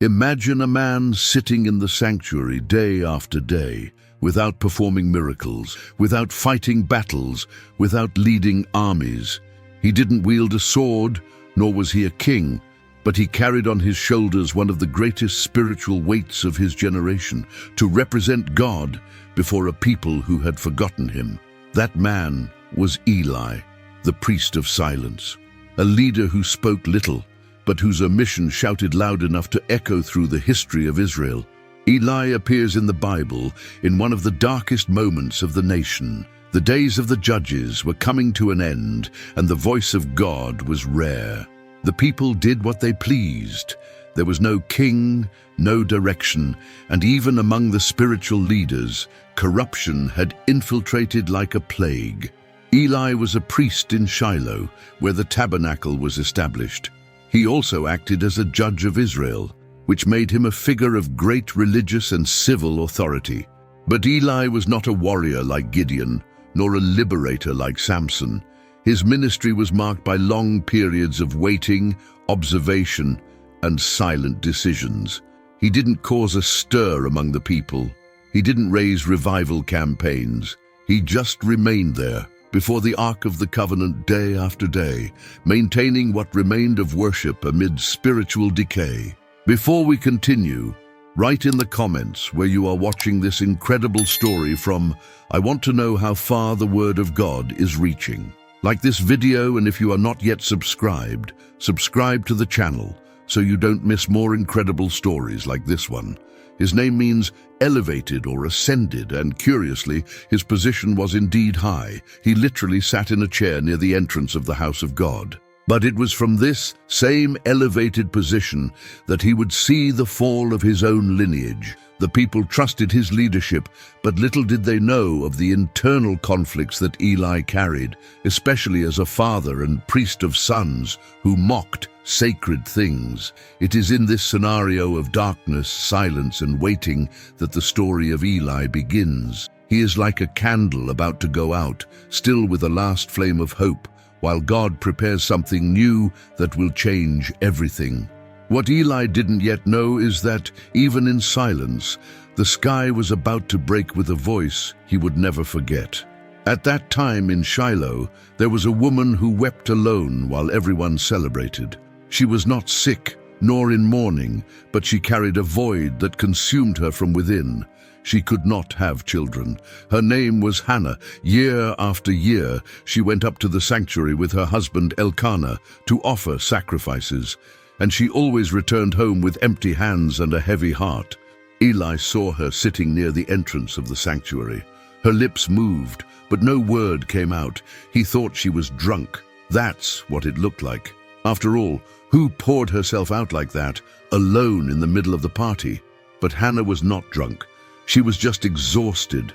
Imagine a man sitting in the sanctuary day after day, without performing miracles, without fighting battles, without leading armies. He didn't wield a sword, nor was he a king, but he carried on his shoulders one of the greatest spiritual weights of his generation, to represent God before a people who had forgotten him. That man was Eli, the priest of silence, a leader who spoke little, but whose omission shouted loud enough to echo through the history of Israel. Eli appears in the Bible in one of the darkest moments of the nation. The days of the judges were coming to an end, and the voice of God was rare. The people did what they pleased. There was no king, no direction, and even among the spiritual leaders, corruption had infiltrated like a plague. Eli was a priest in Shiloh, where the tabernacle was established. He also acted as a judge of Israel, which made him a figure of great religious and civil authority. But Eli was not a warrior like Gideon, nor a liberator like Samson. His ministry was marked by long periods of waiting, observation, and silent decisions. He didn't cause a stir among the people. He didn't raise revival campaigns. He just remained there, before the Ark of the Covenant day after day, maintaining what remained of worship amid spiritual decay. Before we continue, write in the comments where you are watching this incredible story from. I want to know how far the Word of God is reaching. Like this video, and if you are not yet subscribed, subscribe to the channel so you don't miss more incredible stories like this one. His name means elevated or ascended, and curiously, his position was indeed high. He literally sat in a chair near the entrance of the house of God. But it was from this same elevated position that he would see the fall of his own lineage. The people trusted his leadership, but little did they know of the internal conflicts that Eli carried, especially as a father and priest of sons who mocked sacred things. It is in this scenario of darkness, silence, and waiting that the story of Eli begins. He is like a candle about to go out, still with a last flame of hope, while God prepares something new that will change everything. What Eli didn't yet know is that, even in silence, the sky was about to break with a voice he would never forget. At that time in Shiloh, there was a woman who wept alone while everyone celebrated. She was not sick, nor in mourning, but she carried a void that consumed her from within. She could not have children. Her name was Hannah. Year after year, she went up to the sanctuary with her husband Elkanah to offer sacrifices, and she always returned home with empty hands and a heavy heart. Eli saw her sitting near the entrance of the sanctuary. Her lips moved, but no word came out. He thought she was drunk. That's what it looked like. After all, who poured herself out like that, alone in the middle of the party? But Hannah was not drunk. She was just exhausted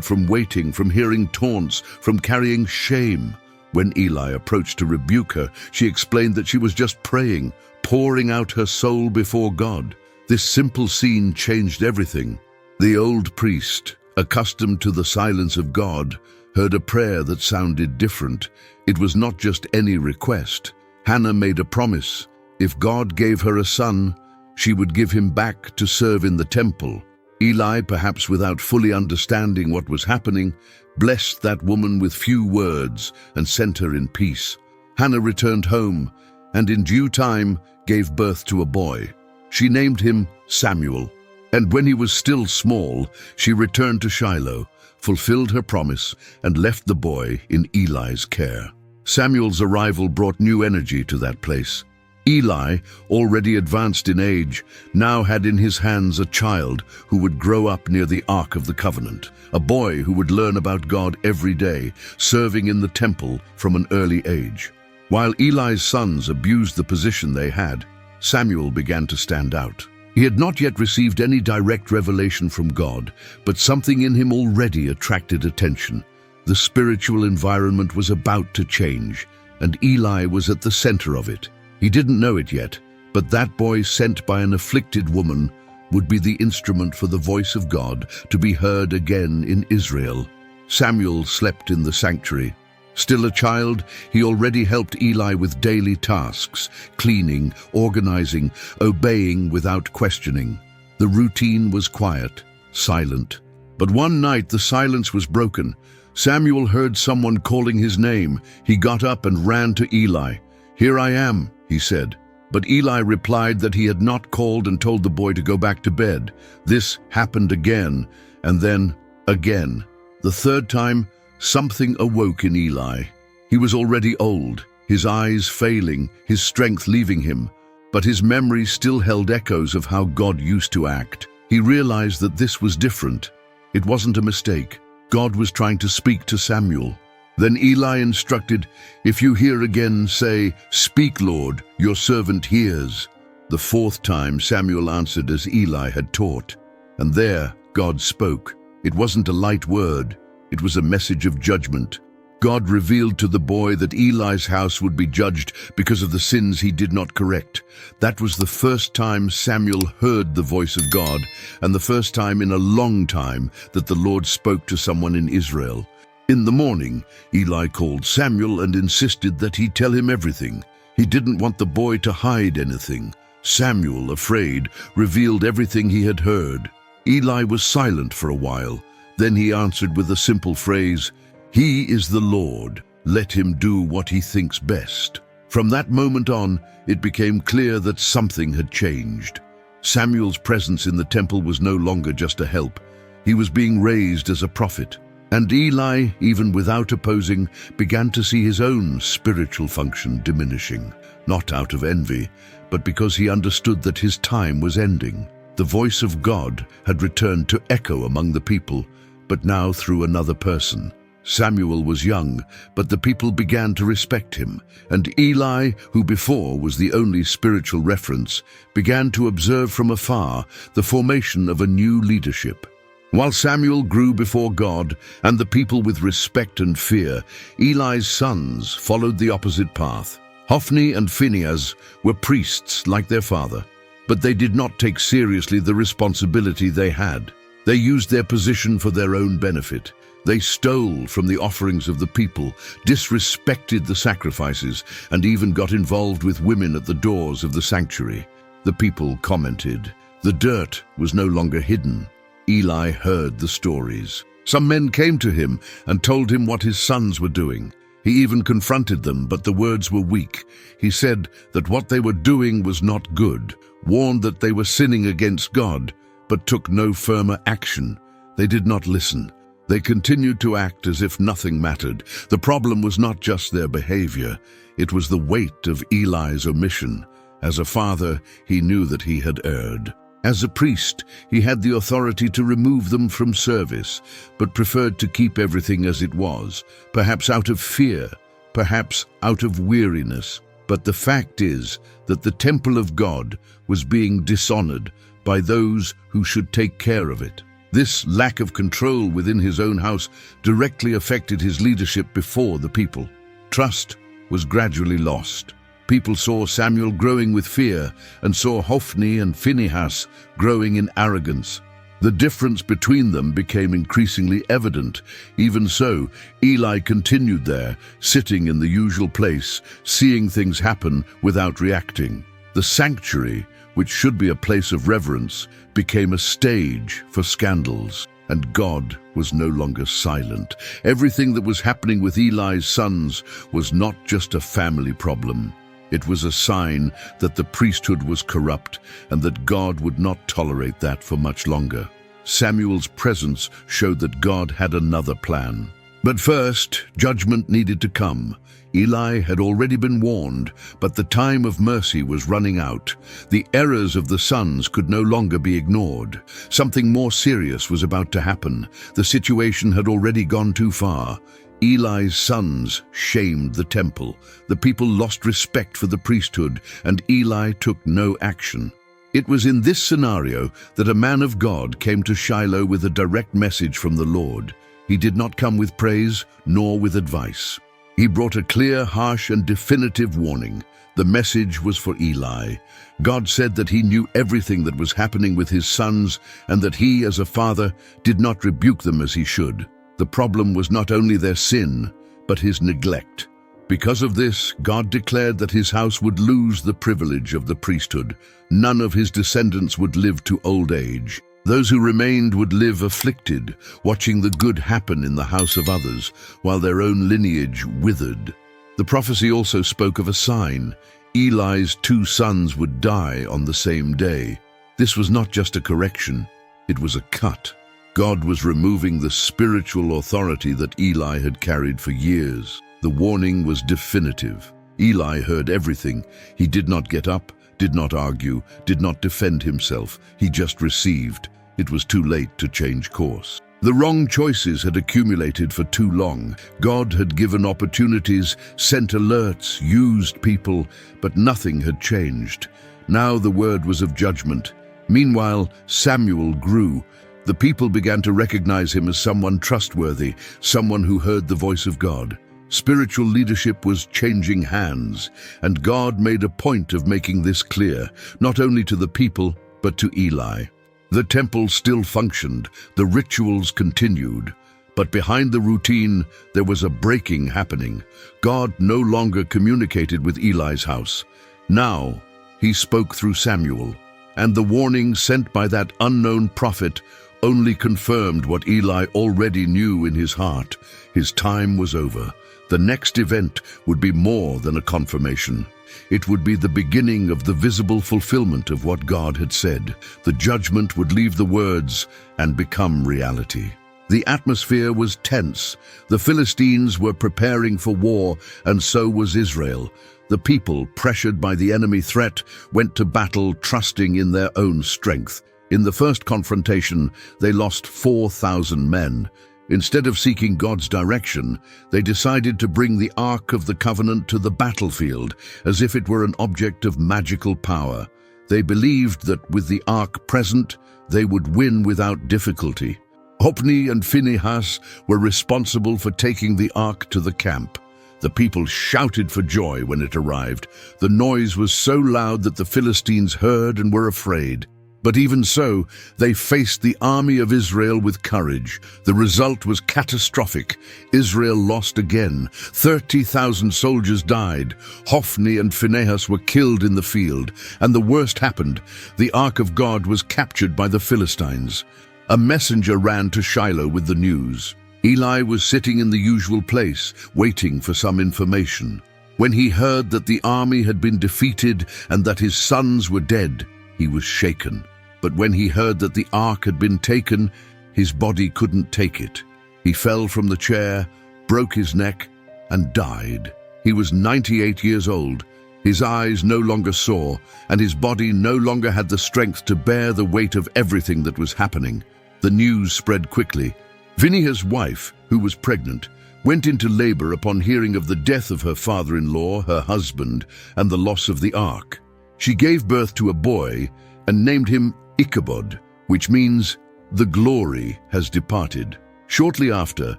from waiting, from hearing taunts, from carrying shame. When Eli approached to rebuke her, she explained that she was just praying, pouring out her soul before God. This simple scene changed everything. The old priest, accustomed to the silence of God, heard a prayer that sounded different. It was not just any request. Hannah made a promise. If God gave her a son, she would give him back to serve in the temple. Eli, perhaps without fully understanding what was happening, blessed that woman with few words and sent her in peace. Hannah returned home and in due time gave birth to a boy. She named him Samuel. And when he was still small, she returned to Shiloh, fulfilled her promise, and left the boy in Eli's care. Samuel's arrival brought new energy to that place. Eli, already advanced in age, now had in his hands a child who would grow up near the Ark of the Covenant, a boy who would learn about God every day, serving in the temple from an early age. While Eli's sons abused the position they had, Samuel began to stand out. He had not yet received any direct revelation from God, but something in him already attracted attention. The spiritual environment was about to change, and Eli was at the center of it. He didn't know it yet, but that boy sent by an afflicted woman would be the instrument for the voice of God to be heard again in Israel. Samuel slept in the sanctuary, Still a child, he already helped Eli with daily tasks, cleaning, organizing, obeying without questioning. The routine was quiet, silent. But one night the silence was broken. Samuel heard someone calling his name. He got up and ran to Eli. "Here I am," he said. But Eli replied that he had not called and told the boy to go back to bed. This happened again, and then again. The third time, something awoke in Eli. He was already old, his eyes failing, his strength leaving him. But his memory still held echoes of how God used to act. He realized that this was different. It wasn't a mistake. God was trying to speak to Samuel. Then Eli instructed, "If you hear again, say, 'Speak, Lord, your servant hears.'" The fourth time, Samuel answered as Eli had taught. And there, God spoke. It wasn't a light word. It was a message of judgment. God revealed to the boy that Eli's house would be judged because of the sins he did not correct. That was the first time Samuel heard the voice of God, and the first time in a long time that the Lord spoke to someone in Israel. In the morning, Eli called Samuel and insisted that he tell him everything. He didn't want the boy to hide anything. Samuel, afraid, revealed everything he had heard. Eli was silent for a while. Then he answered with a simple phrase, "He is the Lord. Let him do what he thinks best." From that moment on, it became clear that something had changed. Samuel's presence in the temple was no longer just a help. He was being raised as a prophet. And Eli, even without opposing, began to see his own spiritual function diminishing, not out of envy, but because he understood that his time was ending. The voice of God had returned to echo among the people, but now through another person. Samuel was young, but the people began to respect him, and Eli, who before was the only spiritual reference, began to observe from afar the formation of a new leadership. While Samuel grew before God and the people with respect and fear, Eli's sons followed the opposite path. Hophni and Phinehas were priests like their father, but they did not take seriously the responsibility they had. They used their position for their own benefit. They stole from the offerings of the people, disrespected the sacrifices, and even got involved with women at the doors of the sanctuary. The people commented. The dirt was no longer hidden. Eli heard the stories. Some men came to him and told him what his sons were doing. He even confronted them, but the words were weak. He said that what they were doing was not good, warned that they were sinning against God, but took no firmer action. They did not listen. They continued to act as if nothing mattered. The problem was not just their behavior. It was the weight of Eli's omission. As a father, he knew that he had erred. As a priest, he had the authority to remove them from service, but preferred to keep everything as it was, perhaps out of fear, perhaps out of weariness. But the fact is that the temple of God was being dishonored by those who should take care of it. This lack of control within his own house directly affected his leadership before the people. Trust was gradually lost. People saw Samuel growing with fear and saw Hophni and Phinehas growing in arrogance. The difference between them became increasingly evident. Even so, Eli continued there, sitting in the usual place, seeing things happen without reacting. The sanctuary, which should be a place of reverence, became a stage for scandals. And God was no longer silent. Everything that was happening with Eli's sons was not just a family problem. It was a sign that the priesthood was corrupt and that God would not tolerate that for much longer. Samuel's presence showed that God had another plan. But first, judgment needed to come. Eli had already been warned, but the time of mercy was running out. The errors of the sons could no longer be ignored. Something more serious was about to happen. The situation had already gone too far. Eli's sons shamed the temple. The people lost respect for the priesthood, and Eli took no action. It was in this scenario that a man of God came to Shiloh with a direct message from the Lord. He did not come with praise, nor with advice. He brought a clear, harsh, and definitive warning. The message was for Eli. God said that he knew everything that was happening with his sons, and that he, as a father, did not rebuke them as he should. The problem was not only their sin, but his neglect. Because of this, God declared that his house would lose the privilege of the priesthood. None of his descendants would live to old age. Those who remained would live afflicted, watching the good happen in the house of others, while their own lineage withered. The prophecy also spoke of a sign. Eli's 2 sons would die on the same day. This was not just a correction, it was a cut. God was removing the spiritual authority that Eli had carried for years. The warning was definitive. Eli heard everything. He did not get up, did not argue, did not defend himself. He just received. It was too late to change course. The wrong choices had accumulated for too long. God had given opportunities, sent alerts, used people, but nothing had changed. Now the word was of judgment. Meanwhile, Samuel grew. The people began to recognize him as someone trustworthy, someone who heard the voice of God. Spiritual leadership was changing hands, and God made a point of making this clear, not only to the people, but to Eli. The temple still functioned, the rituals continued, but behind the routine, there was a breaking happening. God no longer communicated with Eli's house. Now, he spoke through Samuel, and the warning sent by that unknown prophet only confirmed what Eli already knew in his heart. His time was over. The next event would be more than a confirmation. It would be the beginning of the visible fulfillment of what God had said. The judgment would leave the words and become reality. The atmosphere was tense. The Philistines were preparing for war, and so was Israel. The people, pressured by the enemy threat, went to battle trusting in their own strength. In the first confrontation, they lost 4,000 men. Instead of seeking God's direction, they decided to bring the Ark of the Covenant to the battlefield, as if it were an object of magical power. They believed that with the Ark present, they would win without difficulty. Hophni and Phinehas were responsible for taking the Ark to the camp. The people shouted for joy when it arrived. The noise was so loud that the Philistines heard and were afraid. But even so, they faced the army of Israel with courage. The result was catastrophic. Israel lost again. 30,000 soldiers died. Hophni and Phinehas were killed in the field. And the worst happened. The Ark of God was captured by the Philistines. A messenger ran to Shiloh with the news. Eli was sitting in the usual place, waiting for some information. When he heard that the army had been defeated and that his sons were dead, he was shaken. But when he heard that the ark had been taken, his body couldn't take it. He fell from the chair, broke his neck, and died. He was 98 years old. His eyes no longer saw, and his body no longer had the strength to bear the weight of everything that was happening. The news spread quickly. Phinehas' wife, who was pregnant, went into labor upon hearing of the death of her father-in-law, her husband, and the loss of the ark. She gave birth to a boy and named him Ichabod, which means, "The glory has departed." Shortly after,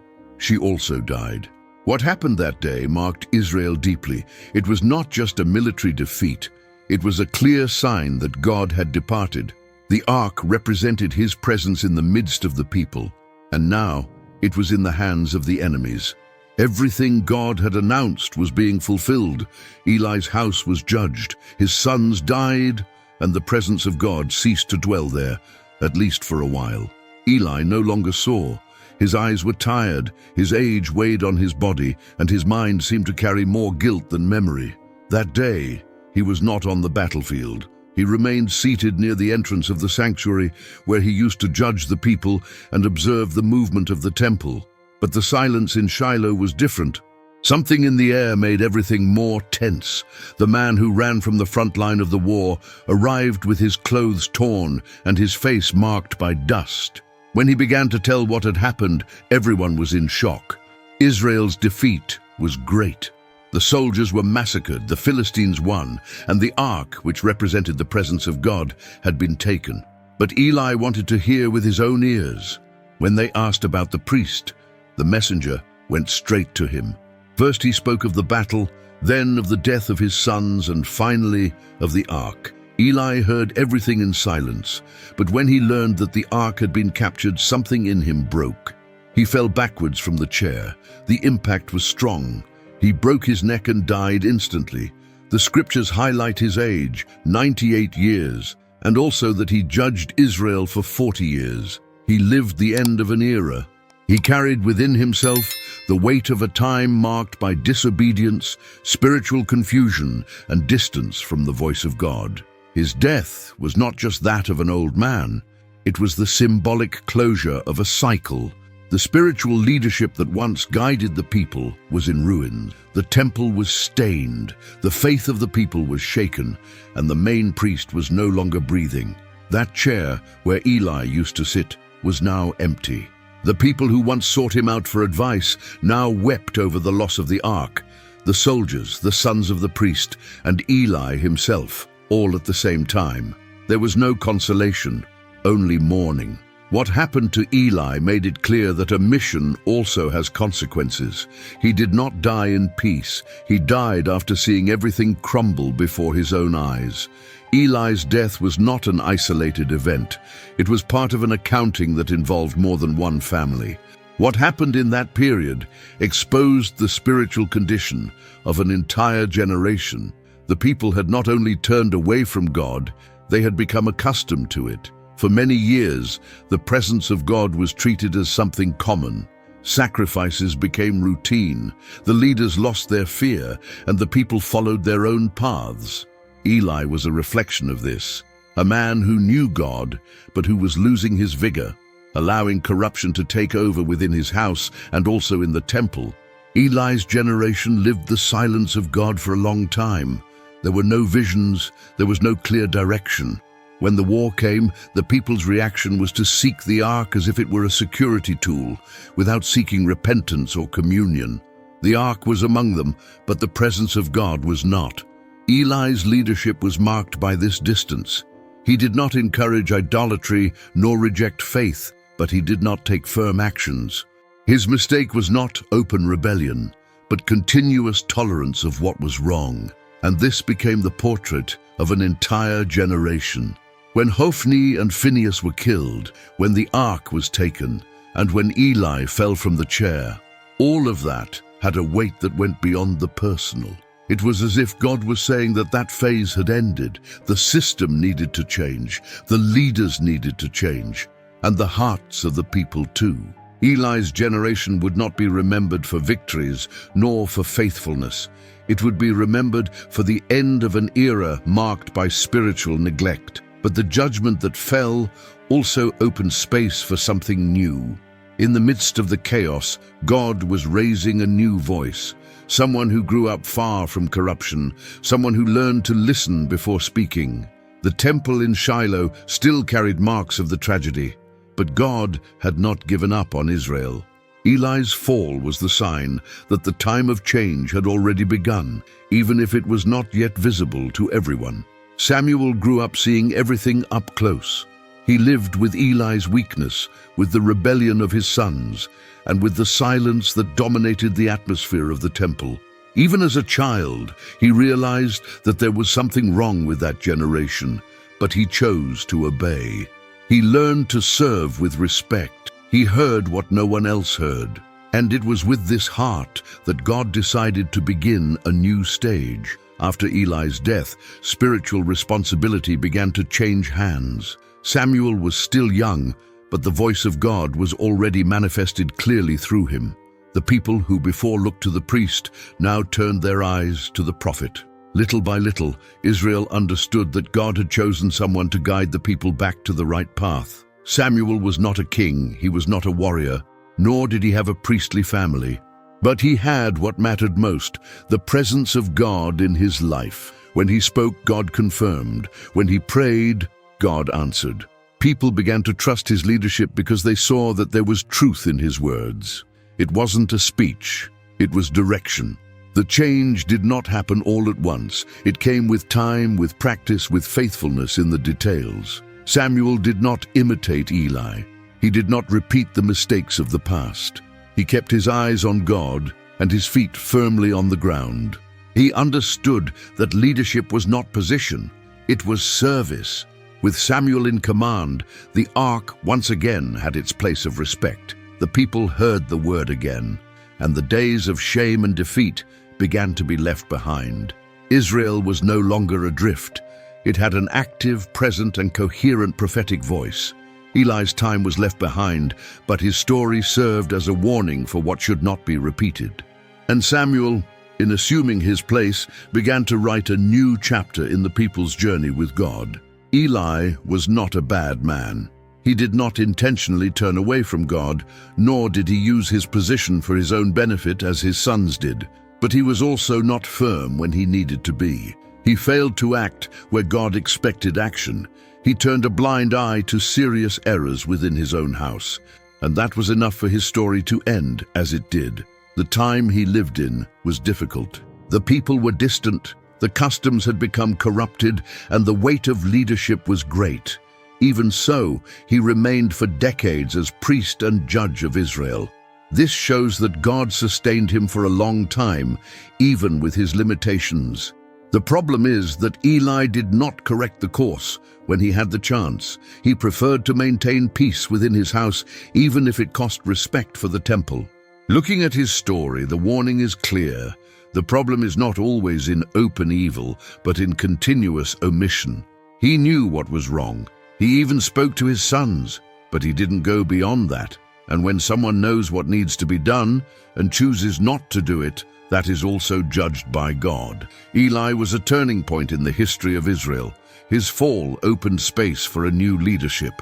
she also died. What happened that day marked Israel deeply. It was not just a military defeat. It was a clear sign that God had departed. The ark represented his presence in the midst of the people, and now it was in the hands of the enemies. Everything God had announced was being fulfilled. Eli's house was judged, his sons died, and the presence of God ceased to dwell there, at least for a while. Eli no longer saw. His eyes were tired, his age weighed on his body, and his mind seemed to carry more guilt than memory. That day, he was not on the battlefield. He remained seated near the entrance of the sanctuary, where he used to judge the people and observe the movement of the temple. But the silence in Shiloh was different. Something in the air made everything more tense. The man who ran from the front line of the war arrived with his clothes torn and his face marked by dust. When he began to tell what had happened, everyone was in shock. Israel's defeat was great. The soldiers were massacred, the Philistines won, and the ark, which represented the presence of God, had been taken. But Eli wanted to hear with his own ears. When they asked about the priest, the messenger went straight to him. First he spoke of the battle, then of the death of his sons, and finally of the ark. Eli heard everything in silence, but when he learned that the ark had been captured, something in him broke. He fell backwards from the chair. The impact was strong. He broke his neck and died instantly. The scriptures highlight his age, 98 years, and also that he judged Israel for 40 years. He lived the end of an era. He carried within himself the weight of a time marked by disobedience, spiritual confusion, and distance from the voice of God. His death was not just that of an old man. It was the symbolic closure of a cycle. The spiritual leadership that once guided the people was in ruins. The temple was stained, the faith of the people was shaken, and the main priest was no longer breathing. That chair where Eli used to sit was now empty. The people who once sought him out for advice now wept over the loss of the Ark. The soldiers, the sons of the priest, and Eli himself, all at the same time. There was no consolation, only mourning. What happened to Eli made it clear that a mission also has consequences. He did not die in peace. He died after seeing everything crumble before his own eyes. Eli's death was not an isolated event. It was part of an accounting that involved more than one family. What happened in that period exposed the spiritual condition of an entire generation. The people had not only turned away from God, they had become accustomed to it. For many years, the presence of God was treated as something common. Sacrifices became routine, the leaders lost their fear, and the people followed their own paths. Eli was a reflection of this, a man who knew God, but who was losing his vigor, allowing corruption to take over within his house and also in the temple. Eli's generation lived the silence of God for a long time. There were no visions, there was no clear direction. When the war came, the people's reaction was to seek the Ark as if it were a security tool, without seeking repentance or communion. The Ark was among them, but the presence of God was not. Eli's leadership was marked by this distance. He did not encourage idolatry nor reject faith, but he did not take firm actions. His mistake was not open rebellion, but continuous tolerance of what was wrong. And this became the portrait of an entire generation. When Hophni and Phinehas were killed, when the Ark was taken, and when Eli fell from the chair, all of that had a weight that went beyond the personal. It was as if God was saying that that phase had ended. The system needed to change, the leaders needed to change, and the hearts of the people too. Eli's generation would not be remembered for victories, nor for faithfulness. It would be remembered for the end of an era marked by spiritual neglect. But the judgment that fell also opened space for something new. In the midst of the chaos, God was raising a new voice, someone who grew up far from corruption, someone who learned to listen before speaking. The temple in Shiloh still carried marks of the tragedy, but God had not given up on Israel. Eli's fall was the sign that the time of change had already begun, even if it was not yet visible to everyone. Samuel grew up seeing everything up close. He lived with Eli's weakness, with the rebellion of his sons, and with the silence that dominated the atmosphere of the temple. Even as a child, he realized that there was something wrong with that generation, but he chose to obey. He learned to serve with respect. He heard what no one else heard. And it was with this heart that God decided to begin a new stage. After Eli's death, spiritual responsibility began to change hands. Samuel was still young, but the voice of God was already manifested clearly through him. The people who before looked to the priest now turned their eyes to the prophet. Little by little, Israel understood that God had chosen someone to guide the people back to the right path. Samuel was not a king, he was not a warrior, nor did he have a priestly family. But he had what mattered most, the presence of God in his life. When he spoke, God confirmed. When he prayed, God answered. People began to trust his leadership because they saw that there was truth in his words. It wasn't a speech, it was direction. The change did not happen all at once. It came with time, with practice, with faithfulness in the details. Samuel did not imitate Eli. He did not repeat the mistakes of the past. He kept his eyes on God and his feet firmly on the ground. He understood that leadership was not position, it was service. With Samuel in command, the Ark once again had its place of respect. the people heard the word again, and the days of shame and defeat began to be left behind. Israel was no longer adrift. It had an active, present, and coherent prophetic voice. Eli's time was left behind, but his story served as a warning for what should not be repeated. And Samuel, in assuming his place, began to write a new chapter in the people's journey with God. Eli was not a bad man. He did not intentionally turn away from God, nor did he use his position for his own benefit as his sons did. But he was also not firm when he needed to be. He failed to act where God expected action. He turned a blind eye to serious errors within his own house. And that was enough for his story to end as it did. The time he lived in was difficult. The people were distant, the customs had become corrupted, and the weight of leadership was great. Even so, he remained for decades as priest and judge of Israel. This shows that God sustained him for a long time, even with his limitations. The problem is that Eli did not correct the course when he had the chance. He preferred to maintain peace within his house, even if it cost respect for the temple. Looking at his story, the warning is clear. The problem is not always in open evil, but in continuous omission. He knew what was wrong. He even spoke to his sons, but he didn't go beyond that. And when someone knows what needs to be done and chooses not to do it, that is also judged by God. Eli was a turning point in the history of Israel. His fall opened space for a new leadership.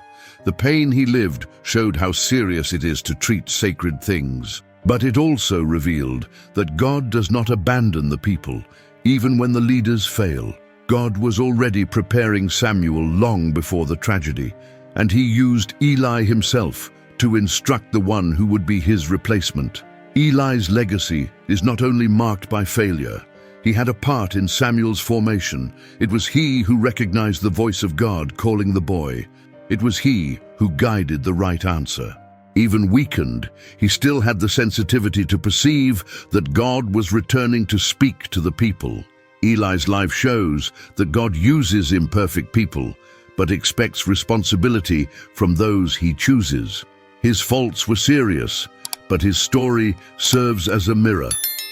The pain he lived showed how serious it is to treat sacred things. But it also revealed that God does not abandon the people, even when the leaders fail. God was already preparing Samuel long before the tragedy, and he used Eli himself to instruct the one who would be his replacement. Eli's legacy is not only marked by failure. He had a part in Samuel's formation. It was he who recognized the voice of God calling the boy. It was he who guided the right answer. Even weakened, he still had the sensitivity to perceive that God was returning to speak to the people. Eli's life shows that God uses imperfect people, but expects responsibility from those he chooses. His faults were serious, but his story serves as a mirror.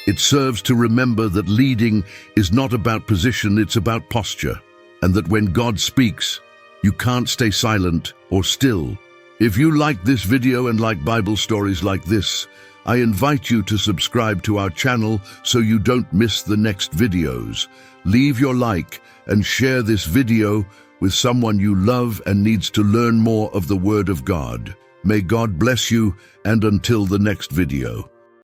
It serves to remember that leading is not about position, it's about posture, and that when God speaks, you can't stay silent or still. If you like this video and like Bible stories like this, I invite you to subscribe to our channel so you don't miss the next videos. Leave your like and share this video with someone you love and needs to learn more of the Word of God. May God bless you, and until the next video.